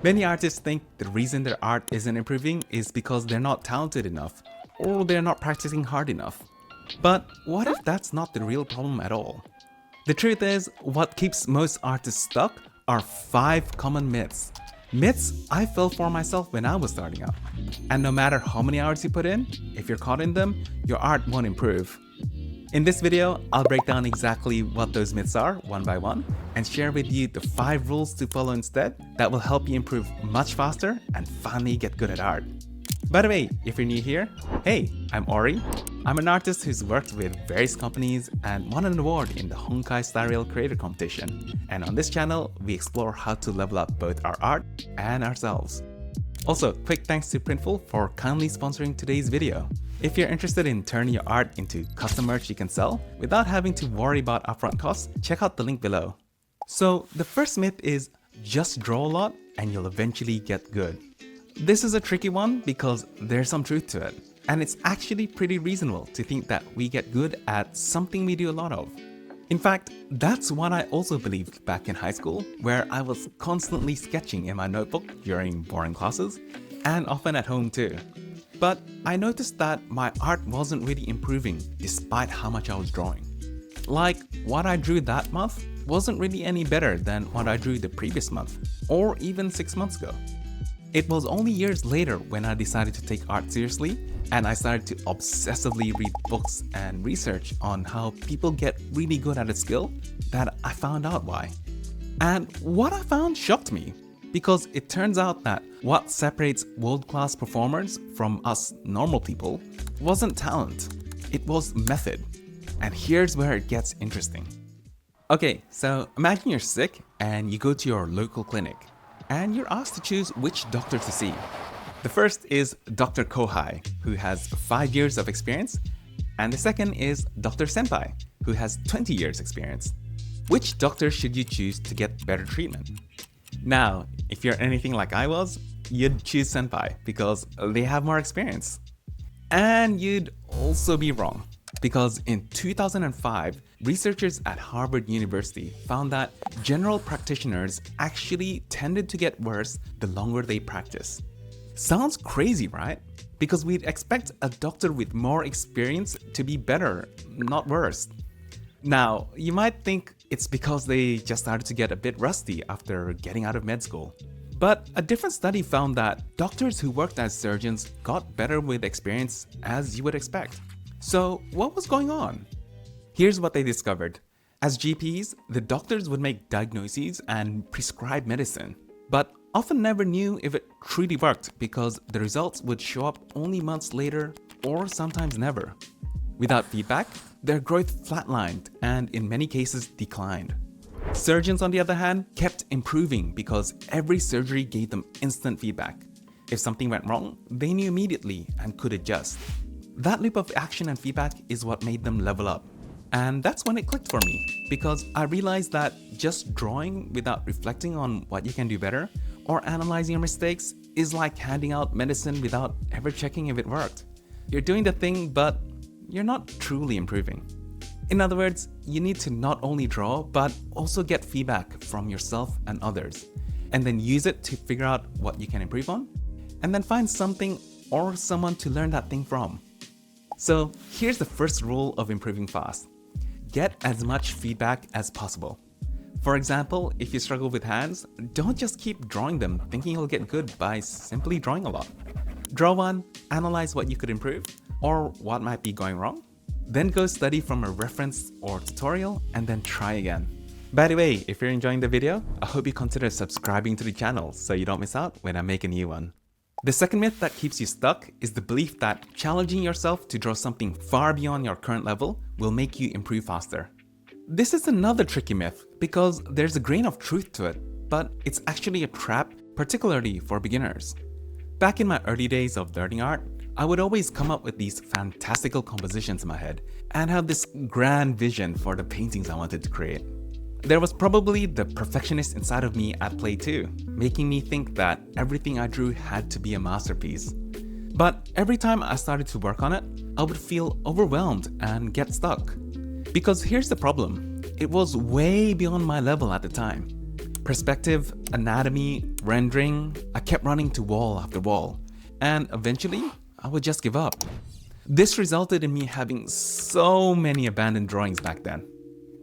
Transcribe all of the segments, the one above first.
Many artists think the reason their art isn't improving is because they're not talented enough or they're not practicing hard enough. But what if that's not the real problem at all? The truth is, what keeps most artists stuck are 5 common myths. Myths I fell for myself when I was starting out. And no matter how many hours you put in, if you're caught in them, your art won't improve. In this video, I'll break down exactly what those myths are one by one and share with you the 5 rules to follow instead that will help you improve much faster and finally get good at art. By the way, if you're new here, hey, I'm Ori. I'm an artist who's worked with various companies and won an award in the Honkai Style Rail Creator Competition. And on this channel, we explore how to level up both our art and ourselves. Also, quick thanks to Printful for kindly sponsoring today's video. If you're interested in turning your art into custom merch you can sell without having to worry about upfront costs, check out the link below. So the first myth is just draw a lot and you'll eventually get good. This is a tricky one because there's some truth to it, and it's actually pretty reasonable to think that we get good at something we do a lot of. In fact, that's what I also believed back in high school, where I was constantly sketching in my notebook during boring classes, and often at home too. But I noticed that my art wasn't really improving despite how much I was drawing. Like, what I drew that month wasn't really any better than what I drew the previous month, or even 6 months ago. It was only years later when I decided to take art seriously, and I started to obsessively read books and research on how people get really good at a skill that I found out why. And what I found shocked me, because it turns out that what separates world-class performers from us normal people wasn't talent, it was method. And here's where it gets interesting. Okay, so imagine you're sick and you go to your local clinic, and you're asked to choose which doctor to see. The first is Dr. Kohai, who has 5 years of experience, and the second is Dr. Senpai, who has 20 years experience. Which doctor should you choose to get better treatment? Now, if you're anything like I was, you'd choose Senpai because they have more experience. And you'd also be wrong, because in 2005, researchers at Harvard University found that general practitioners actually tended to get worse the longer they practice. Sounds crazy, right? Because we'd expect a doctor with more experience to be better, not worse. Now, you might think it's because they just started to get a bit rusty after getting out of med school. But a different study found that doctors who worked as surgeons got better with experience, as you would expect. So what was going on? Here's what they discovered. As GPs, the doctors would make diagnoses and prescribe medicine, but often never knew if it truly worked because the results would show up only months later or sometimes never. Without feedback, their growth flatlined and in many cases declined. Surgeons, on the other hand, kept improving because every surgery gave them instant feedback. If something went wrong, they knew immediately and could adjust. That loop of action and feedback is what made them level up. And that's when it clicked for me, because I realized that just drawing without reflecting on what you can do better or analyzing your mistakes is like handing out medicine without ever checking if it worked. You're doing the thing, but you're not truly improving. In other words, you need to not only draw, but also get feedback from yourself and others, and then use it to figure out what you can improve on, and then find something or someone to learn that thing from. So here's the first rule of improving fast. Get as much feedback as possible. For example, if you struggle with hands, don't just keep drawing them thinking you'll get good by simply drawing a lot. Draw one, analyze what you could improve, or what might be going wrong. Then go study from a reference or tutorial and then try again. By the way, if you're enjoying the video, I hope you consider subscribing to the channel so you don't miss out when I make a new one. The second myth that keeps you stuck is the belief that challenging yourself to draw something far beyond your current level will make you improve faster. This is another tricky myth because there's a grain of truth to it, but it's actually a trap, particularly for beginners. Back in my early days of learning art, I would always come up with these fantastical compositions in my head and have this grand vision for the paintings I wanted to create. There was probably the perfectionist inside of me at play too, making me think that everything I drew had to be a masterpiece. But every time I started to work on it, I would feel overwhelmed and get stuck. Because here's the problem, it was way beyond my level at the time. Perspective, anatomy, rendering, I kept running to wall after wall, and eventually, I would just give up. This resulted in me having so many abandoned drawings back then.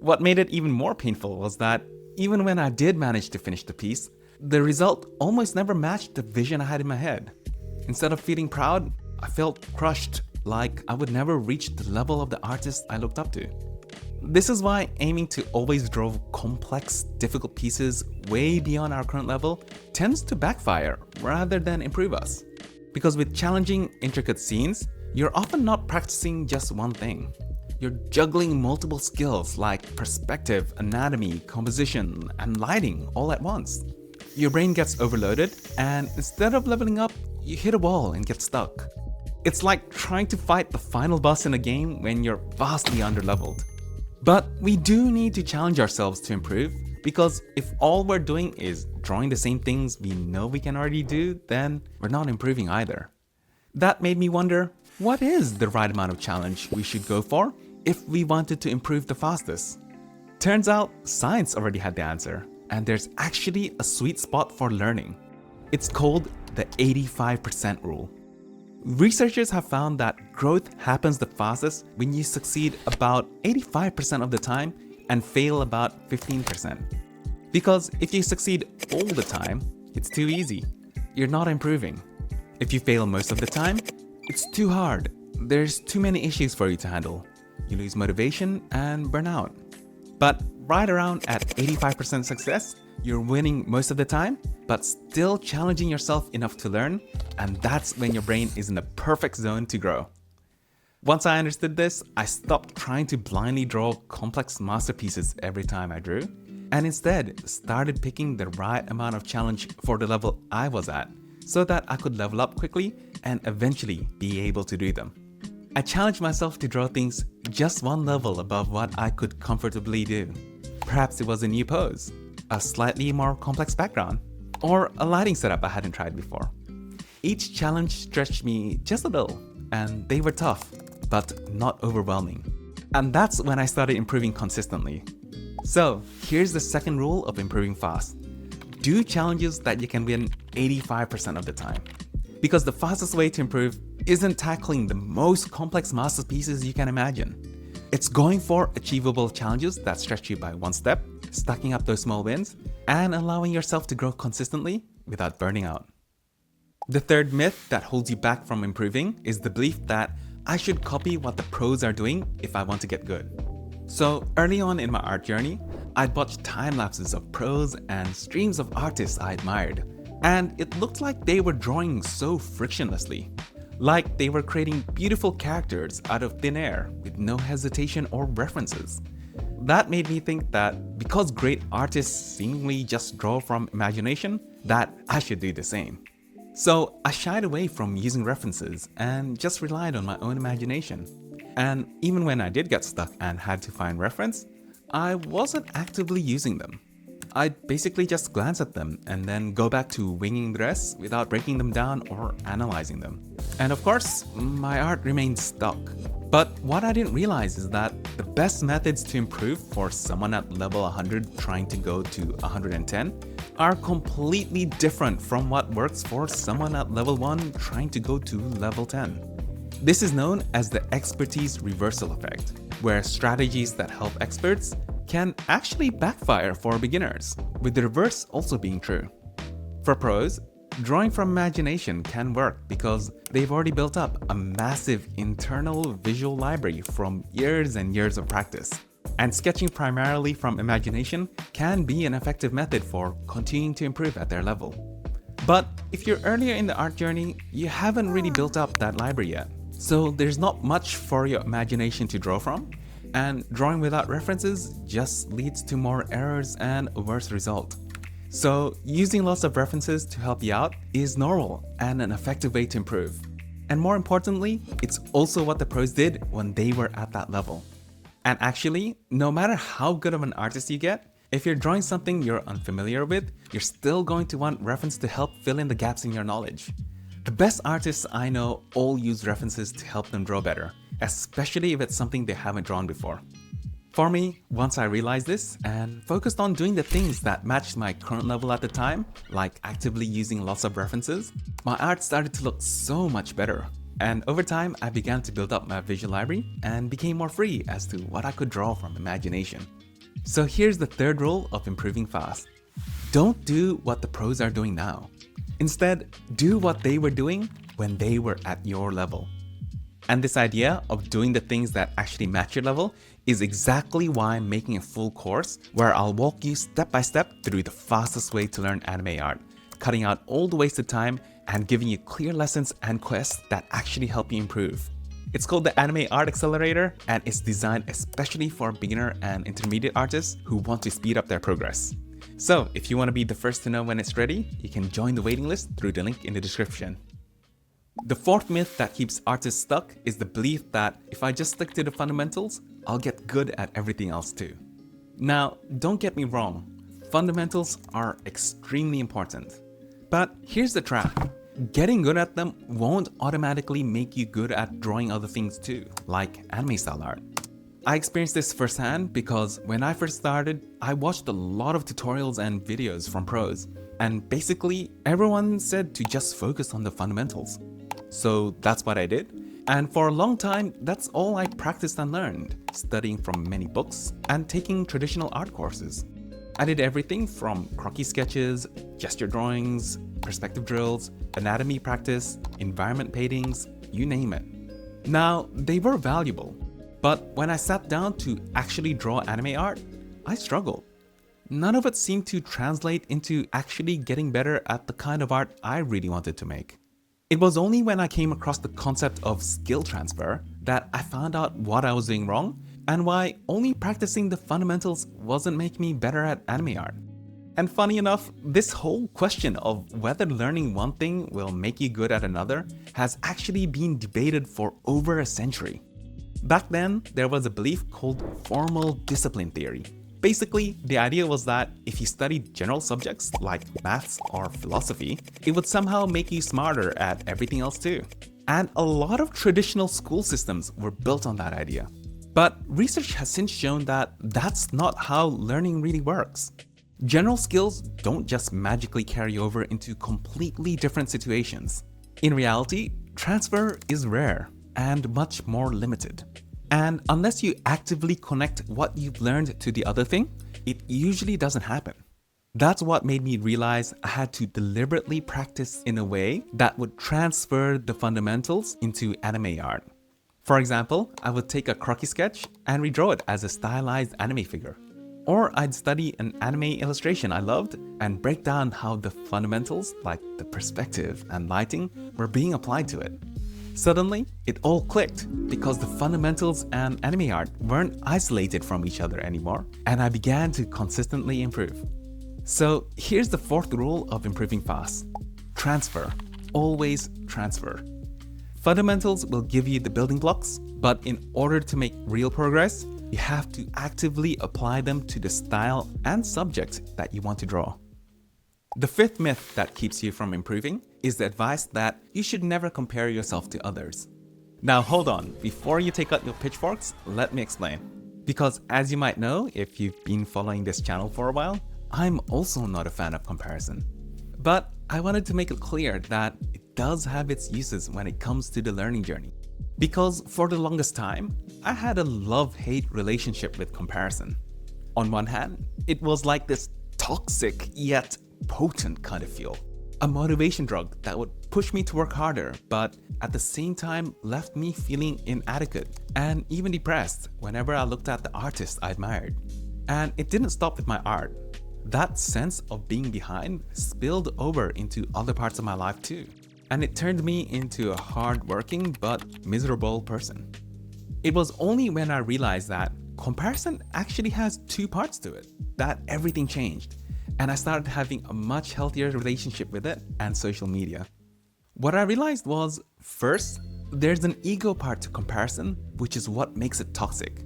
What made it even more painful was that even when I did manage to finish the piece, the result almost never matched the vision I had in my head. Instead of feeling proud, I felt crushed, like I would never reach the level of the artist I looked up to. This is why aiming to always draw complex, difficult pieces way beyond our current level tends to backfire rather than improve us. Because with challenging, intricate scenes, you're often not practicing just one thing. You're juggling multiple skills like perspective, anatomy, composition, and lighting all at once. Your brain gets overloaded, and instead of leveling up, you hit a wall and get stuck. It's like trying to fight the final boss in a game when you're vastly underleveled. But we do need to challenge ourselves to improve, because if all we're doing is drawing the same things we know we can already do, then we're not improving either. That made me wonder, what is the right amount of challenge we should go for if we wanted to improve the fastest? Turns out science already had the answer, and there's actually a sweet spot for learning. It's called the 85% rule. Researchers have found that growth happens the fastest when you succeed about 85% of the time and fail about 15%. Because if you succeed all the time, it's too easy. You're not improving. If you fail most of the time, it's too hard. There's too many issues for you to handle. You lose motivation and burn out. But right around at 85% success, you're winning most of the time, but still challenging yourself enough to learn, and that's when your brain is in the perfect zone to grow. Once I understood this, I stopped trying to blindly draw complex masterpieces every time I drew, and instead started picking the right amount of challenge for the level I was at, so that I could level up quickly and eventually be able to do them. I challenged myself to draw things just one level above what I could comfortably do. Perhaps it was a new pose, a slightly more complex background, or a lighting setup I hadn't tried before. Each challenge stretched me just a little, and they were tough, but not overwhelming. And that's when I started improving consistently. So here's the second rule of improving fast. Do challenges that you can win 85% of the time. Because the fastest way to improve isn't tackling the most complex masterpieces you can imagine. It's going for achievable challenges that stretch you by one step, stacking up those small wins, and allowing yourself to grow consistently without burning out. The third myth that holds you back from improving is the belief that I should copy what the pros are doing if I want to get good. So early on in my art journey, I'd watched time lapses of pros and streams of artists I admired, and it looked like they were drawing so frictionlessly. Like they were creating beautiful characters out of thin air with no hesitation or references. That made me think that because great artists seemingly just draw from imagination, that I should do the same. So I shied away from using references and just relied on my own imagination. And even when I did get stuck and had to find reference, I wasn't actively using them. I'd basically just glance at them and then go back to winging the rest without breaking them down or analyzing them. And of course, my art remained stuck. But what I didn't realize is that the best methods to improve for someone at level 100 trying to go to 110 are completely different from what works for someone at level 1 trying to go to level 10. This is known as the expertise reversal effect, where strategies that help experts can actually backfire for beginners, with the reverse also being true. For pros, drawing from imagination can work because they've already built up a massive internal visual library from years and years of practice. And sketching primarily from imagination can be an effective method for continuing to improve at their level. But if you're earlier in the art journey, you haven't really built up that library yet. So there's not much for your imagination to draw from, and drawing without references just leads to more errors and a worse result. So using lots of references to help you out is normal and an effective way to improve. And more importantly, it's also what the pros did when they were at that level. And actually, no matter how good of an artist you get, if you're drawing something you're unfamiliar with, you're still going to want reference to help fill in the gaps in your knowledge. The best artists I know all use references to help them draw better, especially if it's something they haven't drawn before. For me, once I realized this and focused on doing the things that matched my current level at the time, like actively using lots of references, my art started to look so much better. And over time, I began to build up my visual library and became more free as to what I could draw from imagination. So here's the third rule of improving fast. Don't do what the pros are doing now. Instead, do what they were doing when they were at your level. And this idea of doing the things that actually match your level is exactly why I'm making a full course where I'll walk you step by step through the fastest way to learn anime art, cutting out all the wasted time and giving you clear lessons and quests that actually help you improve. It's called the Anime Art Accelerator, and it's designed especially for beginner and intermediate artists who want to speed up their progress. So if you want to be the first to know when it's ready, you can join the waiting list through the link in the description. The fourth myth that keeps artists stuck is the belief that if I just stick to the fundamentals, I'll get good at everything else too. Now, don't get me wrong, fundamentals are extremely important. But here's the trap. Getting good at them won't automatically make you good at drawing other things too, like anime style art. I experienced this firsthand because when I first started, I watched a lot of tutorials and videos from pros, and basically everyone said to just focus on the fundamentals. So that's what I did, and for a long time that's all I practiced and learned, studying from many books and taking traditional art courses. I did everything from croquis sketches, gesture drawings, perspective drills, anatomy practice, environment paintings, you name it. Now, they were valuable, but when I sat down to actually draw anime art, I struggled. None of it seemed to translate into actually getting better at the kind of art I really wanted to make. It was only when I came across the concept of skill transfer that I found out what I was doing wrong and why only practicing the fundamentals wasn't making me better at anime art. And funny enough, this whole question of whether learning one thing will make you good at another has actually been debated for over a century. Back then, there was a belief called formal discipline theory. Basically, the idea was that if you studied general subjects like maths or philosophy, it would somehow make you smarter at everything else too. And a lot of traditional school systems were built on that idea. But research has since shown that that's not how learning really works. General skills don't just magically carry over into completely different situations. In reality, transfer is rare and much more limited. And unless you actively connect what you've learned to the other thing, it usually doesn't happen. That's what made me realize I had to deliberately practice in a way that would transfer the fundamentals into anime art. For example, I would take a croquis sketch and redraw it as a stylized anime figure. Or I'd study an anime illustration I loved and break down how the fundamentals, like the perspective and lighting, were being applied to it. Suddenly, it all clicked because the fundamentals and anime art weren't isolated from each other anymore, and I began to consistently improve. So here's the fourth rule of improving fast. Transfer. Always transfer. Fundamentals will give you the building blocks, but in order to make real progress, you have to actively apply them to the style and subject that you want to draw. The fifth myth that keeps you from improving is the advice that you should never compare yourself to others. Now hold on, before you take out your pitchforks, let me explain. Because as you might know, if you've been following this channel for a while, I'm also not a fan of comparison. But I wanted to make it clear that it does have its uses when it comes to the learning journey. Because for the longest time, I had a love-hate relationship with comparison. On one hand, it was like this toxic yet potent kind of feel. A motivation drug that would push me to work harder, but at the same time left me feeling inadequate and even depressed whenever I looked at the artists I admired. And it didn't stop with my art. That sense of being behind spilled over into other parts of my life too. And it turned me into a hard-working but miserable person. It was only when I realized that comparison actually has two parts to it that everything changed. And I started having a much healthier relationship with it and social media. What I realized was, first, there's an ego part to comparison, which is what makes it toxic.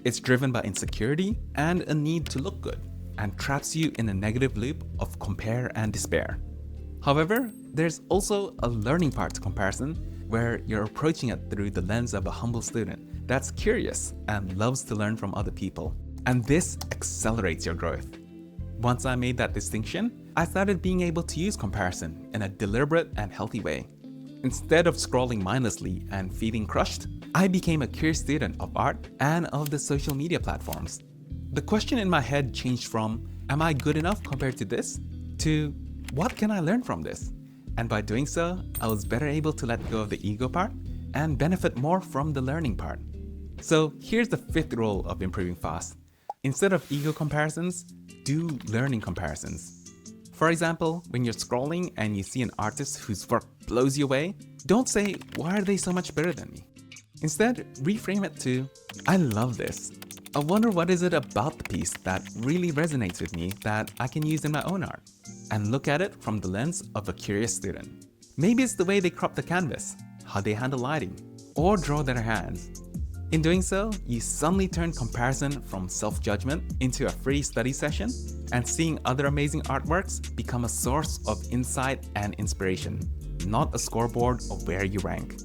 It's driven by insecurity and a need to look good, and traps you in a negative loop of compare and despair. However, there's also a learning part to comparison, where you're approaching it through the lens of a humble student that's curious and loves to learn from other people. And this accelerates your growth. Once I made that distinction, I started being able to use comparison in a deliberate and healthy way. Instead of scrolling mindlessly and feeling crushed, I became a curious student of art and of the social media platforms. The question in my head changed from, am I good enough compared to this? To, what can I learn from this? And by doing so, I was better able to let go of the ego part and benefit more from the learning part. So here's the fifth rule of improving fast. Instead of ego comparisons, do learning comparisons. For example, when you're scrolling and you see an artist whose work blows you away, don't say, why are they so much better than me? Instead, reframe it to, I love this. I wonder what is it about the piece that really resonates with me that I can use in my own art? And look at it from the lens of a curious student. Maybe it's the way they crop the canvas, how they handle lighting, or draw their hands. In doing so, you suddenly turn comparison from self-judgment into a free study session, and seeing other amazing artworks become a source of insight and inspiration, not a scoreboard of where you rank.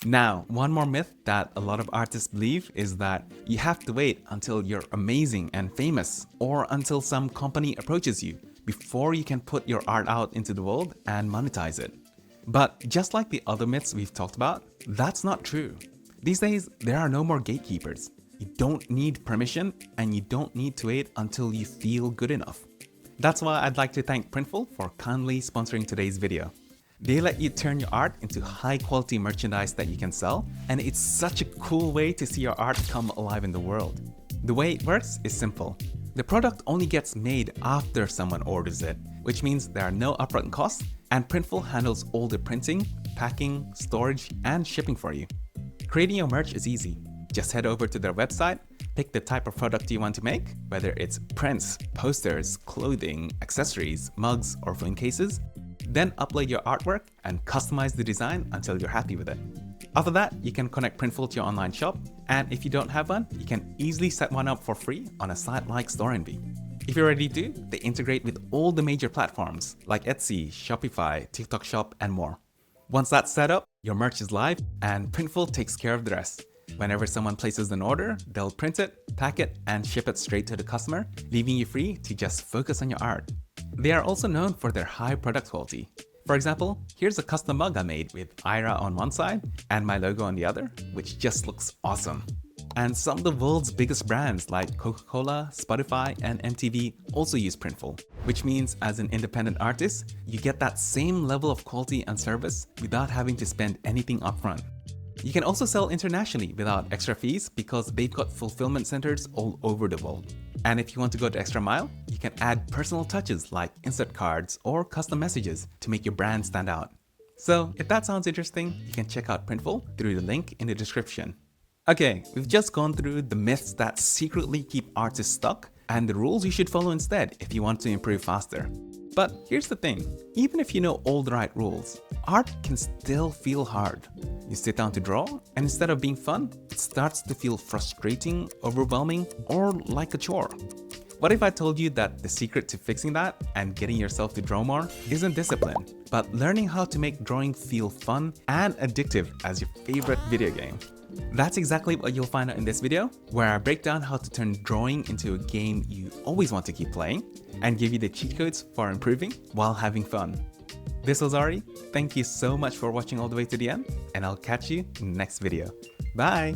Now, one more myth that a lot of artists believe is that you have to wait until you're amazing and famous, or until some company approaches you before you can put your art out into the world and monetize it. But just like the other myths we've talked about, that's not true. These days, there are no more gatekeepers. You don't need permission, and you don't need to wait until you feel good enough. That's why I'd like to thank Printful for kindly sponsoring today's video. They let you turn your art into high quality merchandise that you can sell, and it's such a cool way to see your art come alive in the world. The way it works is simple. The product only gets made after someone orders it, which means there are no upfront costs, and Printful handles all the printing, packing, storage, and shipping for you. Creating your merch is easy. Just head over to their website, pick the type of product you want to make, whether it's prints, posters, clothing, accessories, mugs, or phone cases. Then upload your artwork and customize the design until you're happy with it. After that, you can connect Printful to your online shop, and if you don't have one, you can easily set one up for free on a site like Storenvy. If you already do, they integrate with all the major platforms like Etsy, Shopify, TikTok Shop, and more. Once that's set up, your merch is live, and Printful takes care of the rest. Whenever someone places an order, they'll print it, pack it, and ship it straight to the customer, leaving you free to just focus on your art. They are also known for their high product quality. For example, here's a custom mug I made with Ira on one side and my logo on the other, which just looks awesome. And some of the world's biggest brands like Coca-Cola, Spotify, and MTV also use Printful, which means as an independent artist, you get that same level of quality and service without having to spend anything upfront. You can also sell internationally without extra fees because they've got fulfillment centers all over the world. And if you want to go the extra mile, you can add personal touches like insert cards or custom messages to make your brand stand out. So if that sounds interesting, you can check out Printful through the link in the description. Okay, we've just gone through the myths that secretly keep artists stuck and the rules you should follow instead if you want to improve faster. But here's the thing, even if you know all the right rules, art can still feel hard. You sit down to draw, and instead of being fun, it starts to feel frustrating, overwhelming, or like a chore. What if I told you that the secret to fixing that and getting yourself to draw more isn't discipline, but learning how to make drawing feel fun and addictive as your favorite video game? That's exactly what you'll find out in this video, where I break down how to turn drawing into a game you always want to keep playing and give you the cheat codes for improving while having fun. This was Ori. Thank you so much for watching all the way to the end, and I'll catch you in the next video. Bye!